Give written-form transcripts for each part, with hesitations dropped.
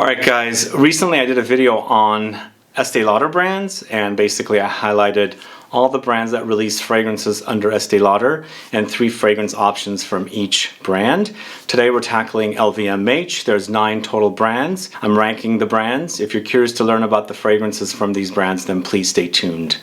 Alright guys, recently I did a video on Estee Lauder brands, and basically I highlighted all the brands that release fragrances under Estee Lauder and 3 fragrance options from each brand. Today we're tackling LVMH. There's 9 total brands. I'm ranking the brands. If you're curious to learn about the fragrances from these brands, then please stay tuned.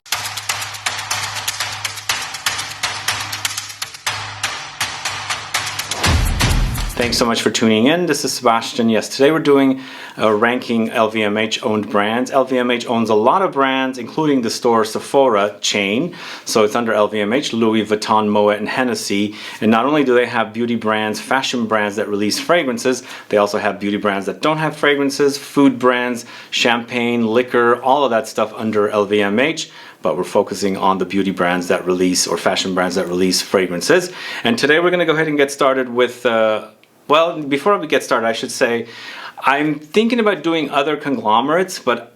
Thanks so much for tuning in. This is Sebastian. Yes, today we're doing a ranking LVMH owned brands. LVMH owns a lot of brands, including the store Sephora chain. So it's under LVMH, Louis Vuitton, Moet, and Hennessy. And not only do they have beauty brands, fashion brands that release fragrances, they also have beauty brands that don't have fragrances, food brands, champagne, liquor, all of that stuff under LVMH. But we're focusing on the beauty brands that release, or fashion brands that release fragrances. And today we're going to go ahead and get started with well, before we get started, I should say, I'm thinking about doing other conglomerates, but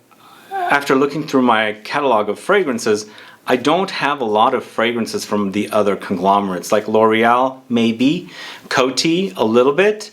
after looking through my catalog of fragrances, I don't have a lot of fragrances from the other conglomerates, like L'Oreal, maybe, Coty, a little bit,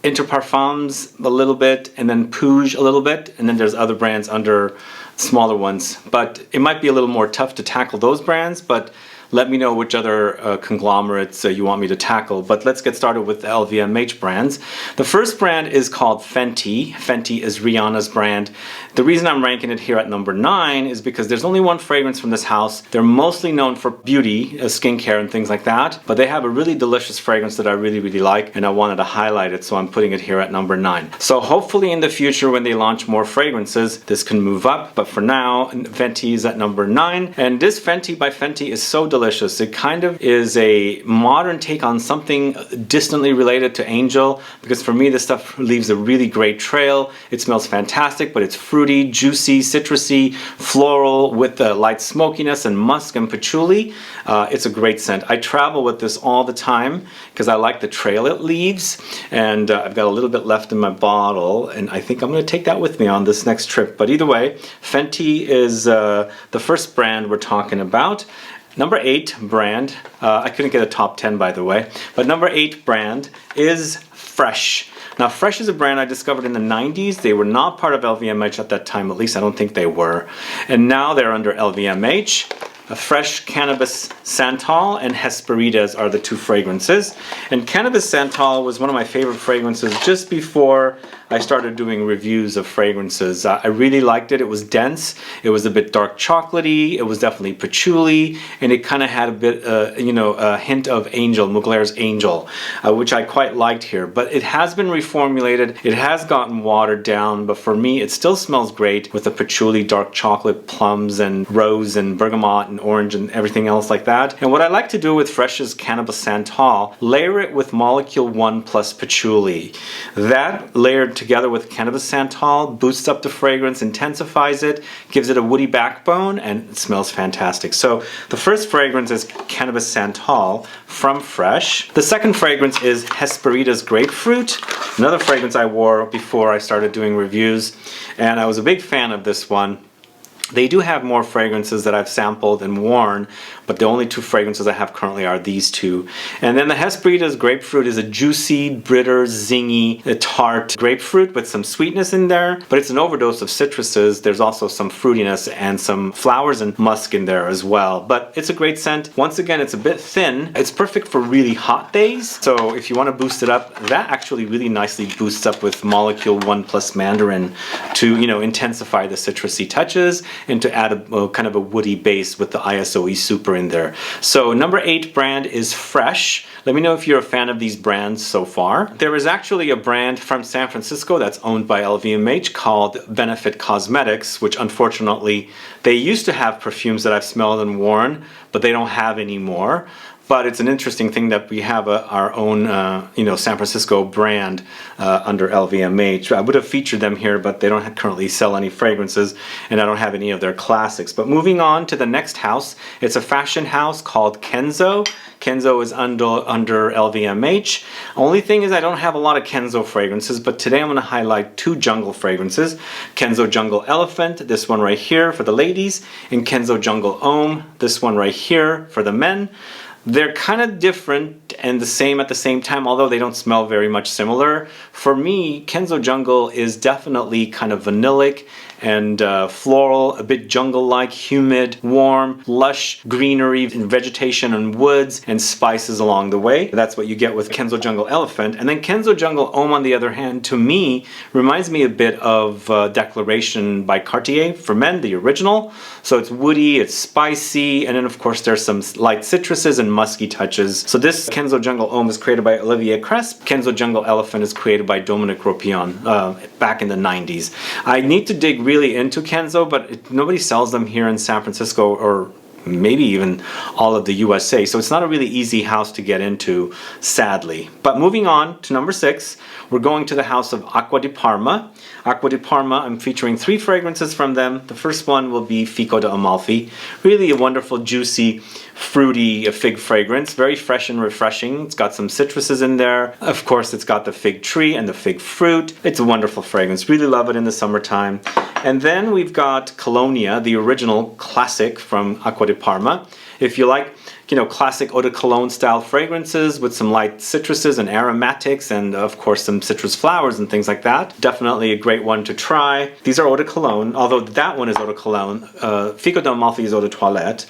Interparfums, a little bit, and then Puig, a little bit, and then there's other brands under smaller ones. But it might be a little more tough to tackle those brands, but let me know which other conglomerates you want me to tackle. But let's get started with the LVMH brands. The first brand is called FENTY. FENTY is Rihanna's brand. The reason I'm ranking it here at number 9 is because there's only one fragrance from this house. They're mostly known for beauty, skincare and things like that, but they have a really delicious fragrance that I really like, and I wanted to highlight it, so I'm putting it here at number 9. So hopefully in the future when they launch more fragrances, this can move up, but for now, FENTY is at number 9. And this FENTY by FENTY is so delicious. It kind of is a modern take on something distantly related to Angel, because for me this stuff leaves a really great trail. It smells fantastic, but it's fruity, juicy, citrusy, floral with the light smokiness and musk and patchouli. It's a great scent. I travel with this all the time because I like the trail it leaves, and I've got a little bit left in my bottle, and I think I'm going to take that with me on this next trip. But either way, FENTY is the first brand we're talking about. Number 8 brand, I couldn't get a top 10 by the way, but number 8 brand is Fresh. Now Fresh is a brand I discovered in the 90s. They were not part of LVMH at that time, at least I don't think they were. And now they're under LVMH. Fresh, Cannabis, SANTAL, and HESPERIDES are the 2 fragrances. And Cannabis SANTAL was one of my favorite fragrances just before I started doing reviews of fragrances. I really liked it. It was dense, it was a bit dark chocolatey, it was definitely patchouli, and it kind of had a bit, a hint of Angel, Mugler's Angel, which I quite liked here. But it has been reformulated, it has gotten watered down, but for me it still smells great with the patchouli, dark chocolate, plums, and rose, and bergamot, and orange, and everything else like that. And what I like to do with Fresh's Cannabis SANTAL, layer it with Molecule 1 plus patchouli. That layered together with Cannabis SANTAL boosts up the fragrance, intensifies it, gives it a woody backbone, and it smells fantastic. So the first fragrance is Cannabis SANTAL from Fresh. The second fragrance is HESPERIDES Grapefruit, another fragrance I wore before I started doing reviews, and I was a big fan of this one. They do have more fragrances that I've sampled and worn, but the only 2 fragrances I have currently are these 2. And then the HESPERIDES Grapefruit is a juicy, bitter, zingy, tart grapefruit with some sweetness in there, but it's an overdose of citruses. There's also some fruitiness and some flowers and musk in there as well. But it's a great scent. Once again, it's a bit thin. It's perfect for really hot days. So if you want to boost it up, that actually really nicely boosts up with Molecule 1 plus Mandarin to, intensify the citrusy touches and to add a kind of a woody base with the ISOE Super in there. So number 8 brand is Fresh. Let me know if you're a fan of these brands so far. There is actually a brand from San Francisco that's owned by LVMH called Benefit Cosmetics, which unfortunately, they used to have perfumes that I've smelled and worn, but they don't have anymore. But it's an interesting thing that we have our own, San Francisco brand under LVMH. I would have featured them here, but they don't currently sell any fragrances, and I don't have any of their classics. But moving on to the next house, it's a fashion house called KENZO. KENZO is under LVMH. Only thing is I don't have a lot of KENZO fragrances, but today I'm going to highlight 2 jungle fragrances. KENZO Jungle Elephant, this one right here for the ladies, and KENZO Jungle Homme, this one right here for the men. They're kind of different and the same at the same time, although they don't smell very much similar. For me, KENZO Jungle is definitely kind of vanillic and floral, a bit jungle-like, humid, warm, lush greenery and vegetation and woods and spices along the way. That's what you get with KENZO Jungle Elephant. And then KENZO Jungle Homme, on the other hand, to me, reminds me a bit of Declaration by Cartier for men, the original. So it's woody, it's spicy, and then of course there's some light citruses and musky touches. So this KENZO Jungle Homme is created by Olivier Cresp. KENZO Jungle Elephant is created by Dominique Ropion back in the 90s. I need to dig really into KENZO, but nobody sells them here in San Francisco or maybe even all of the USA. So it's not a really easy house to get into, sadly. But moving on to number 6, we're going to the house of Acqua Di Parma. Acqua Di Parma, I'm featuring 3 fragrances from them. The first one will be FICO de Amalfi. Really a wonderful, juicy, fruity fig fragrance. Very fresh and refreshing. It's got some citruses in there. Of course, it's got the fig tree and the fig fruit. It's a wonderful fragrance. Really love it in the summertime. And then we've got Colonia, the original classic from Acqua Di Parma. If you like, you know, classic eau de cologne style fragrances with some light citruses and aromatics and of course some citrus flowers and things like that, definitely a great one to try. These are eau de cologne, although that one is eau de cologne. FICO de Amalfi is eau de toilette.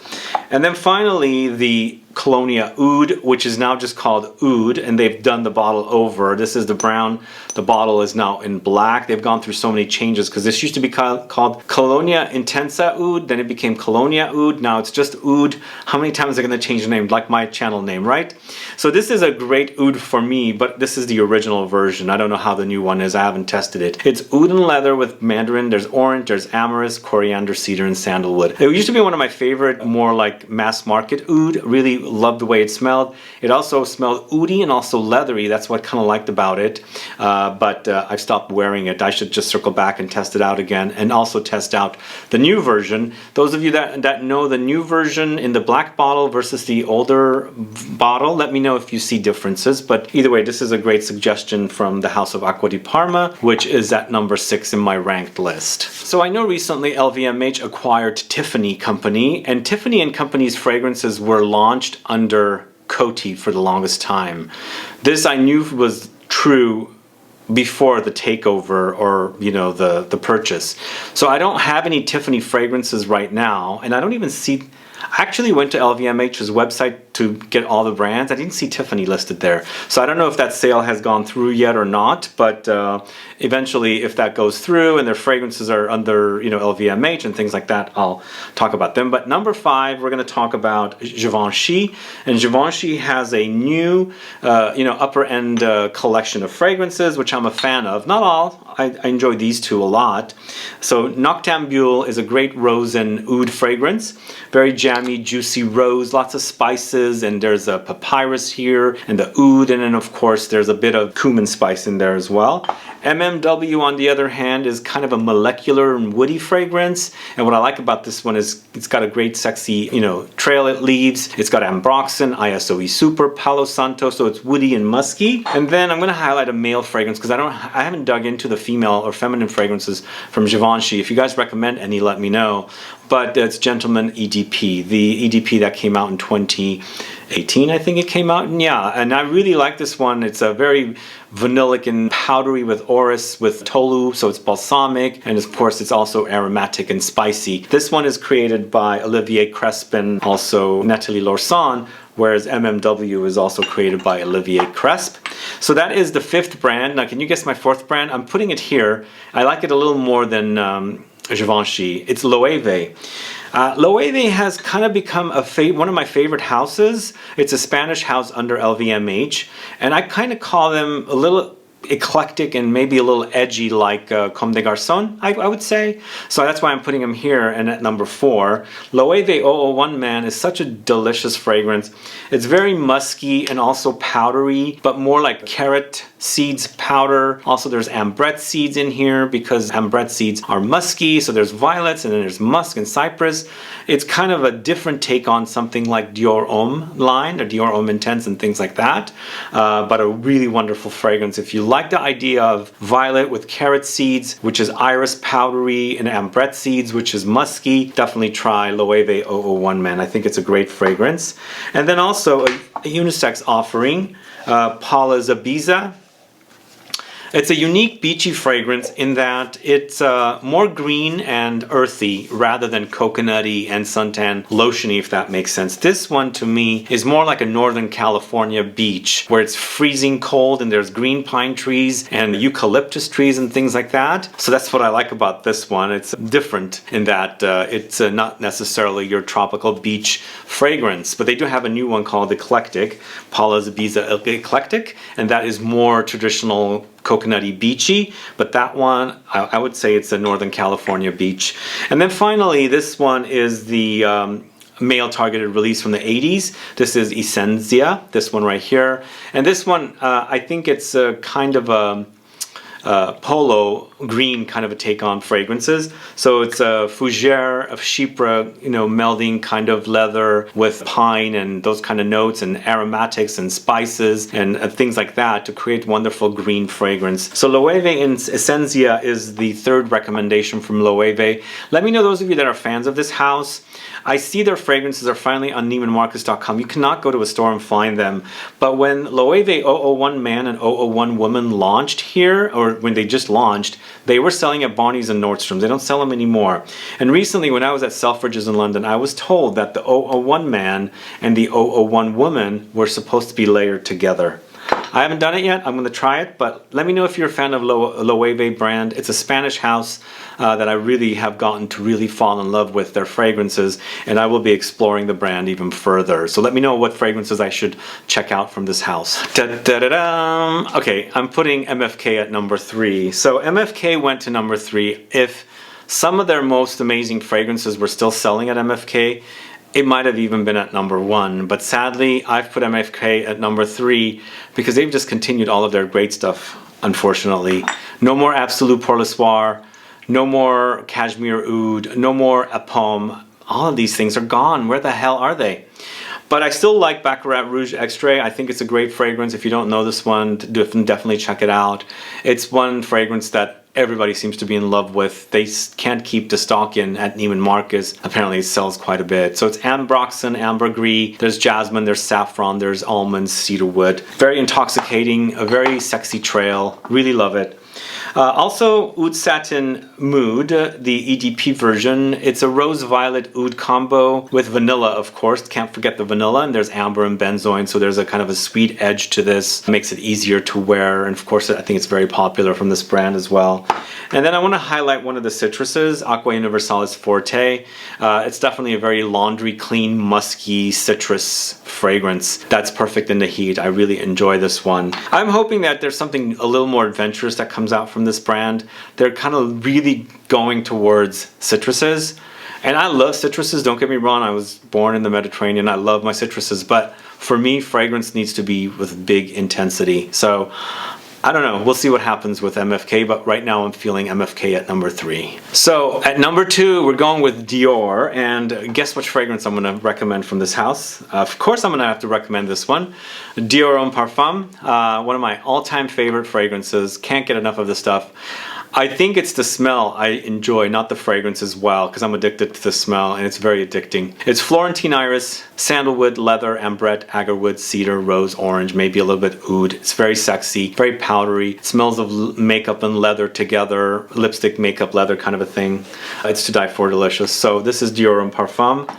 And then finally the Colonia Oud, which is now just called Oud, and they've done the bottle over. This is the brown, the bottle is now in black. They've gone through so many changes because this used to be called Colonia Intensa Oud, then it became Colonia Oud, now it's just Oud. How many times are they going to change the name? Like my channel name, right? So this is a great Oud for me, but this is the original version. I don't know how the new one is, I haven't tested it. It's Oud and leather with mandarin, there's orange, there's amorous, coriander, cedar, and sandalwood. It used to be one of my favorite, more like mass market Oud. Really loved the way it smelled. It also smelled oudy and also leathery. That's what I kind of liked about it. But I've stopped wearing it. I should just circle back and test it out again, and also test out the new version. Those of you that know the new version in the black bottle versus the older bottle, let me know if you see differences. But either way, this is a great suggestion from the House of Acqua Di Parma, which is at number 6 in my ranked list. So I know recently LVMH acquired Tiffany Company, and Tiffany & Company's fragrances were launched under Coty for the longest time. This I knew was true before the takeover, or you know, the purchase. So I don't have any Tiffany fragrances right now, and I don't even see. I actually went to LVMH's website to get all the brands. I didn't see Tiffany listed there. So I don't know if that sale has gone through yet or not, but eventually if that goes through and their fragrances are under, you know, LVMH and things like that, I'll talk about them. But number 5, we're going to talk about Givenchy. And Givenchy has a new, you know, upper end collection of fragrances, which I'm a fan of. Not all. I enjoy these 2 a lot. So Noctambule is a great rose and oud fragrance. Very jammy, juicy rose, lots of spices, and there's a papyrus here and the oud, and then of course there's a bit of cumin spice in there as well. MMW, on the other hand, is kind of a molecular and woody fragrance, and what I like about this one is it's got a great sexy, you know, trail it leaves. It's got ambroxan, ISOE Super, Palo Santo, so it's woody and musky. And then I'm going to highlight a male fragrance because I haven't dug into the female or feminine fragrances from Givenchy. If you guys recommend any, let me know. But it's Gentleman EDP, the EDP that came out in 2018, I think it came out. And yeah, and I really like this one. It's a very vanillic and powdery with orris, with tolu, so it's balsamic, and of course it's also aromatic and spicy. This one is created by Olivier Cresp and also Nathalie Lorsan, whereas MMW is also created by Olivier Cresp. So that is the 5th brand. Now, can you guess my 4th brand? I'm putting it here. I like it a little more than Givenchy. It's Loewe. Loewe has kind of become one of my favorite houses. It's a Spanish house under LVMH, and I kind of call them a little eclectic and maybe a little edgy, like Comme des Garçons, I would say. So that's why I'm putting them here and at number 4. Loewe 001 Man is such a delicious fragrance. It's very musky and also powdery, but more like carrot seeds powder. Also there's Ambrette seeds in here because Ambrette seeds are musky. So there's violets and then there's musk and cypress. It's kind of a different take on something like Dior Homme line or Dior Homme Intense and things like that. But a really wonderful fragrance. If you like the idea of violet with carrot seeds, which is iris powdery, and Ambrette seeds, which is musky, definitely try Loewe 001 Men. I think it's a great fragrance. And then also a unisex offering, Paula Zabiza. It's a unique beachy fragrance in that it's more green and earthy rather than coconutty and suntan lotiony, if that makes sense. This one to me is more like a Northern California beach where it's freezing cold and there's green pine trees and eucalyptus trees and things like that. So that's what I like about this one. It's different in that it's not necessarily your tropical beach fragrance, but they do have a new one called Eclectic, Paula Zabiza Eclectic, and that is more traditional coconutty beachy, but that one I would say it's a Northern California beach. And then finally this one is the male targeted release from the 80s. This is Essentia, this one right here, and this one I think it's a kind of a polo green kind of a take on fragrances. So it's a fougere of chypre, you know, melding kind of leather with pine and those kind of notes and aromatics and spices and things like that to create wonderful green fragrance. So Loewe in Essentia is the third recommendation from Loewe. Let me know, those of you that are fans of this house. I see their fragrances are finally on NeimanMarcus.com. You cannot go to a store and find them. But when Loewe 001 Man and 001 Woman launched here, or when they just launched, they were selling at Barney's and Nordstrom's. They don't sell them anymore. And recently when I was at Selfridges in London, I was told that the 001 Man and the 001 Woman were supposed to be layered together. I haven't done it yet. I'm going to try it, but let me know if you're a fan of Loewe brand. It's a Spanish house that I really have gotten to really fall in love with their fragrances, and I will be exploring the brand even further. So let me know what fragrances I should check out from this house. Da-da-da-da. Okay, I'm putting MFK at number 3. So MFK went to number 3. If some of their most amazing fragrances were still selling at MFK, it might have even been at number 1, but sadly I've put MFK at number 3 because they've just continued all of their great stuff, unfortunately. No more Absolute Pour Le Soir, no more Cashmere Oud, no more Pomme. All of these things are gone. Where the hell are they? But I still like Baccarat Rouge Extrait. I think it's a great fragrance. If you don't know this one, definitely check it out. It's one fragrance that everybody seems to be in love with. They can't keep the stock in at Neiman Marcus. Apparently it sells quite a bit. So it's Ambroxan, Ambergris, there's Jasmine, there's Saffron, there's Almonds, Cedarwood. Very intoxicating, a very sexy trail. Really love it. Also Oud Satin Mood, the EDP version. It's a rose violet oud combo with vanilla, of course. Can't forget the vanilla, and there's amber and benzoin, so there's a kind of a sweet edge to this. Makes it easier to wear, and of course I think it's very popular from this brand as well. And then I want to highlight one of the citruses, Aqua Universalis Forte. It's definitely a very laundry clean, musky citrus fragrance that's perfect in the heat. I really enjoy this one. I'm hoping that there's something a little more adventurous that comes out from this brand. They're kind of really going towards citruses, and I love citruses, don't get me wrong. I was born in the Mediterranean. I love my citruses, but for me fragrance needs to be with big intensity. So I don't know, we'll see what happens with MFK, but right now I'm feeling MFK at number 3. So at number 2 we're going with Dior, and guess which fragrance I'm going to recommend from this house? Of course I'm going to have to recommend this one, Dior Homme Parfum, one of my all-time favorite fragrances. Can't get enough of this stuff. I think it's the smell I enjoy, not the fragrance as well, because I'm addicted to the smell and it's very addicting. It's Florentine Iris, Sandalwood, Leather, Ambrette, Agarwood, Cedar, Rose, Orange, maybe a little bit Oud. It's very sexy, very powdery. It smells of makeup and leather together, lipstick, makeup, leather kind of a thing. It's to die for delicious. So this is Dior Homme Parfum.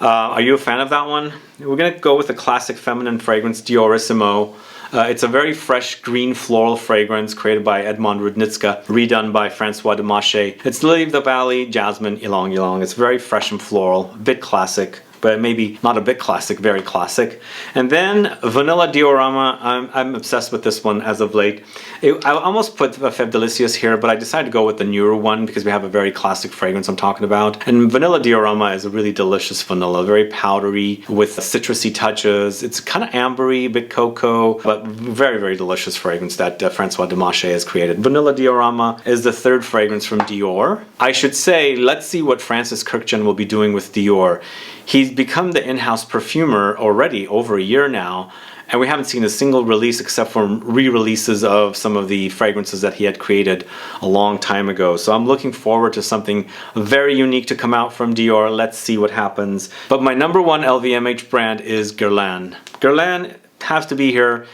Are you a fan of that one? We're going to go with a classic feminine fragrance, Diorissimo. It's a very fresh green floral fragrance created by Edmond Rudnitska, redone by Francois Demache. It's Lily of the Valley, Jasmine, Ylang-Ylang. It's very fresh and floral, a bit classic, but maybe not a bit classic, very classic. And then Vanilla Diorama, I'm obsessed with this one as of late. I almost put Feb Delicious here, but I decided to go with the newer one because we have a very classic fragrance I'm talking about. And Vanilla Diorama is a really delicious vanilla, very powdery with citrusy touches. It's kind of ambery, a bit cocoa, but very, very delicious fragrance that Francois Demachet has created. Vanilla Diorama is the third fragrance from Dior. I should say, let's see what Francis Kurkdjian will be doing with Dior. He's become the in-house perfumer already over a year now, and we haven't seen a single release except for re-releases of some of the fragrances that he had created a long time ago. So I'm looking forward to something very unique to come out from Dior. Let's see what happens. But my number one LVMH brand is Guerlain. Guerlain has to be here.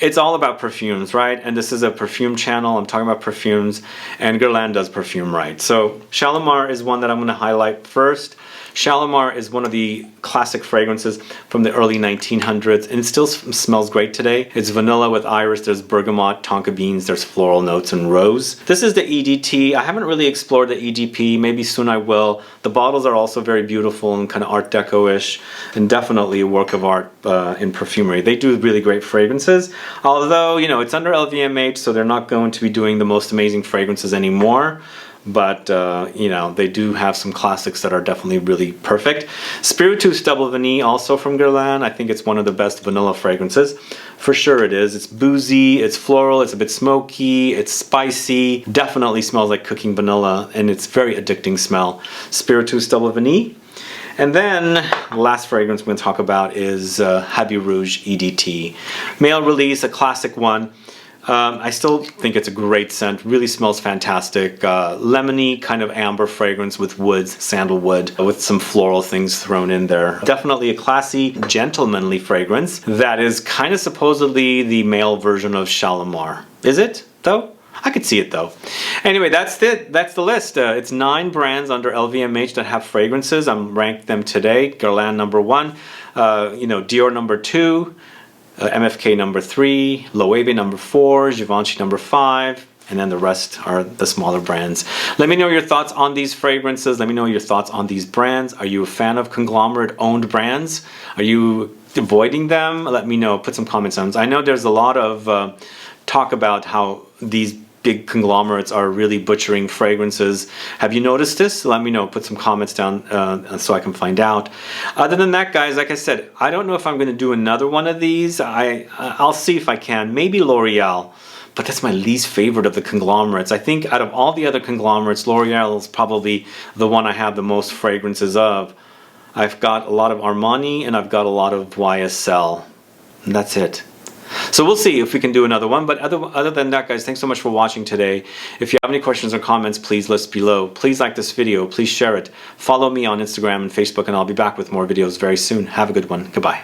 It's all about perfumes, right? And this is a perfume channel. I'm talking about perfumes, and Guerlain does perfume right. So Shalimar is one that I'm going to highlight first. Shalimar is one of the classic fragrances from the early 1900s, and it still smells great today. It's vanilla with iris, there's bergamot, tonka beans, there's floral notes, and rose. This is the EDT. I haven't really explored the EDP. Maybe soon I will. The bottles are also very beautiful and kind of Art Deco-ish, and definitely a work of art in perfumery. They do really great fragrances, although, you know, it's under LVMH, so they're not going to be doing the most amazing fragrances anymore. But, you know, they do have some classics that are definitely really perfect. Spiritueuse Double Vanille, also from Guerlain. I think it's one of the best vanilla fragrances. For sure it is. It's boozy, it's floral, it's a bit smoky, it's spicy. Definitely smells like cooking vanilla, and it's very addicting smell. Spiritueuse Double Vanille. And then the last fragrance we're going to talk about is Habit Rouge EDT. Male release, a classic one. I still think it's a great scent, really smells fantastic. Lemony kind of amber fragrance with woods, sandalwood, with some floral things thrown in there. Definitely a classy, gentlemanly fragrance that is kind of supposedly the male version of Shalimar. Is it, though? I could see it, though. Anyway, that's it. That's the list. It's 9 brands under LVMH that have fragrances. I'm ranked them today. Guerlain number 1, you know, Dior number 2, MFK number 3, Loewe number 4, Givenchy number 5, and then the rest are the smaller brands. Let me know your thoughts on these fragrances. Let me know your thoughts on these brands. Are you a fan of conglomerate-owned brands? Are you avoiding them? Let me know. Put some comments on. I know there's a lot of talk about how these big conglomerates are really butchering fragrances. Have you noticed this? Let me know. Put some comments down so I can find out. Other than that, guys, like I said, I don't know if I'm going to do another one of these. I'll see if I can. Maybe L'Oreal, but that's my least favorite of the conglomerates. I think out of all the other conglomerates, L'Oreal is probably the one I have the most fragrances of. I've got a lot of Armani and I've got a lot of YSL, and that's it. So we'll see if we can do another one, but other than that, guys, thanks so much for watching today. If you have any questions or comments, please list below. Please like this video, please share it. Follow me on Instagram and Facebook, and I'll be back with more videos very soon. Have a good one. Goodbye.